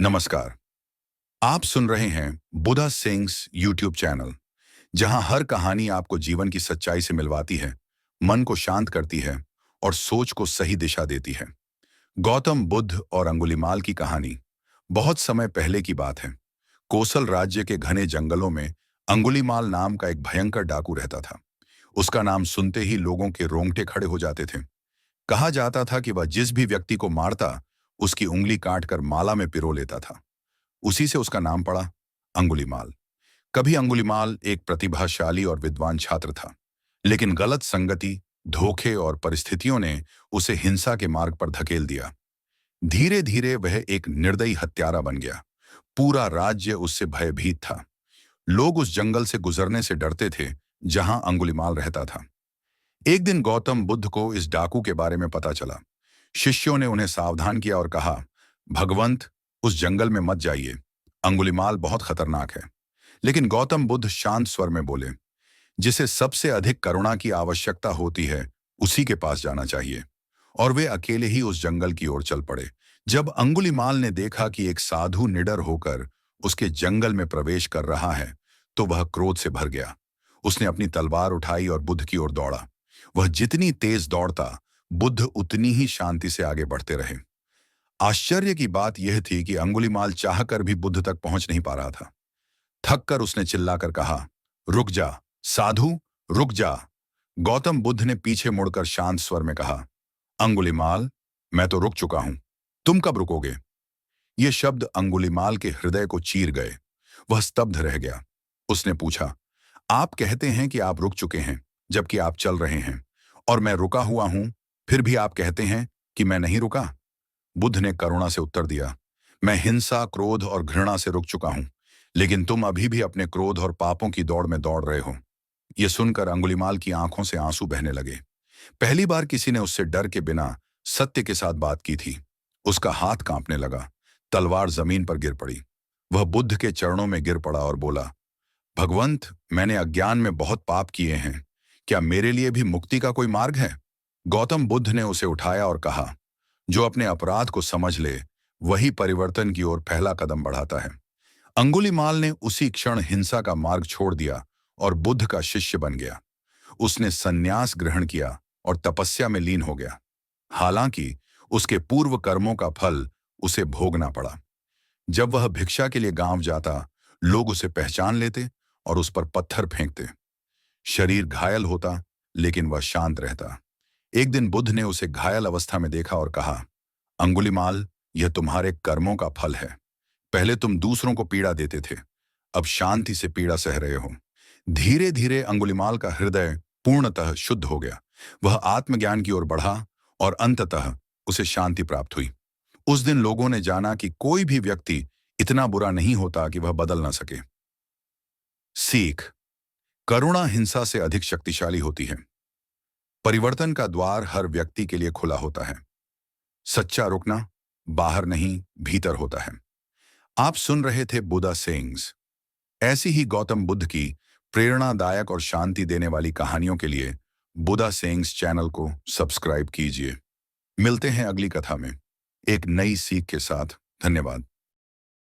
नमस्कार। आप सुन रहे हैं बुधा सिंग्स यूट्यूब चैनल, जहां हर कहानी आपको जीवन की सच्चाई से मिलवाती है, मन को शांत करती है और सोच को सही दिशा देती है। गौतम बुद्ध और अंगुलीमाल की कहानी बहुत समय पहले की बात है। कोसल राज्य के घने जंगलों में अंगुलीमाल नाम का एक भयंकर डाकू रहता था। उसका नाम सुनते ही लोगों के रोंगटे खड़े हो जाते थे। कहा जाता था कि वह जिस भी व्यक्ति को मारता, उसकी उंगली काट कर माला में पिरो लेता था। उसी से उसका नाम पड़ा अंगुलीमाल। कभी अंगुलीमाल एक प्रतिभाशाली और विद्वान छात्र था, लेकिन गलत संगति, धोखे और परिस्थितियों ने उसे हिंसा के मार्ग पर धकेल दिया। धीरे धीरे वह एक निर्दयी हत्यारा बन गया। पूरा राज्य उससे भयभीत था। लोग उस जंगल से गुजरने से डरते थे जहां अंगुलीमाल रहता था। एक दिन गौतम बुद्ध को इस डाकू के बारे में पता चला। शिष्यों ने उन्हें सावधान किया और कहा, भगवंत, उस जंगल में मत जाइए। अंगुलीमाल बहुत खतरनाक है। लेकिन गौतम बुद्ध शांत स्वर में बोले, जिसे सबसे अधिक करुणा की आवश्यकता होती है, उसी के पास जाना चाहिए। और वे अकेले ही उस जंगल की ओर चल पड़े। जब अंगुलीमाल ने देखा कि एक साधु निडर होकर उसके जंगल में प्रवेश कर रहा है, तो वह क्रोध से भर गया। उसने अपनी तलवार उठाई और बुद्ध की ओर दौड़ा। वह जितनी तेज दौड़ता, बुद्ध उतनी ही शांति से आगे बढ़ते रहे। आश्चर्य की बात यह थी कि अंगुलीमाल चाहकर भी बुद्ध तक पहुंच नहीं पा रहा था। थक कर उसने चिल्लाकर कहा, रुक जा साधु, रुक जा। गौतम बुद्ध ने पीछे मुड़कर शांत स्वर में कहा, अंगुलीमाल, मैं तो रुक चुका हूं, तुम कब रुकोगे? ये शब्द अंगुलीमाल के हृदय को चीर गए। वह स्तब्ध रह गया। उसने पूछा, आप कहते हैं कि आप रुक चुके हैं, जबकि आप चल रहे हैं, और मैं रुका हुआ हूं, फिर भी आप कहते हैं कि मैं नहीं रुका? बुद्ध ने करुणा से उत्तर दिया, मैं हिंसा, क्रोध और घृणा से रुक चुका हूं, लेकिन तुम अभी भी अपने क्रोध और पापों की दौड़ में दौड़ रहे हो। यह सुनकर अंगुलीमाल की आंखों से आंसू बहने लगे। पहली बार किसी ने उससे डर के बिना सत्य के साथ बात की थी। उसका हाथ कांपने लगा। तलवार जमीन पर गिर पड़ी। वह बुद्ध के चरणों में गिर पड़ा और बोला, भगवंत, मैंने अज्ञान में बहुत पाप किए हैं। क्या मेरे लिए भी मुक्ति का कोई मार्ग है? गौतम बुद्ध ने उसे उठाया और कहा, जो अपने अपराध को समझ ले, वही परिवर्तन की ओर पहला कदम बढ़ाता है। अंगुलीमाल ने उसी क्षण हिंसा का मार्ग छोड़ दिया और बुद्ध का शिष्य बन गया। उसने संन्यास ग्रहण किया और तपस्या में लीन हो गया। हालांकि उसके पूर्व कर्मों का फल उसे भोगना पड़ा। जब वह भिक्षा के लिए गांव जाता, लोग उसे पहचान लेते और उस पर पत्थर फेंकते। शरीर घायल होता, लेकिन वह शांत रहता। एक दिन बुद्ध ने उसे घायल अवस्था में देखा और कहा, अंगुलीमाल, यह तुम्हारे कर्मों का फल है। पहले तुम दूसरों को पीड़ा देते थे, अब शांति से पीड़ा सह रहे हो। धीरे धीरे अंगुलीमाल का हृदय पूर्णतः शुद्ध हो गया। वह आत्मज्ञान की ओर बढ़ा और अंततः उसे शांति प्राप्त हुई। उस दिन लोगों ने जाना कि कोई भी व्यक्ति इतना बुरा नहीं होता कि वह बदल ना सके। सीख, करुणा हिंसा से अधिक शक्तिशाली होती है। परिवर्तन का द्वार हर व्यक्ति के लिए खुला होता है। सच्चा रुकना बाहर नहीं, भीतर होता है। आप सुन रहे थे बुधा सिंग्स। ऐसी ही गौतम बुद्ध की प्रेरणादायक और शांति देने वाली कहानियों के लिए बुधा सिंग्स चैनल को सब्सक्राइब कीजिए। मिलते हैं अगली कथा में एक नई सीख के साथ। धन्यवाद।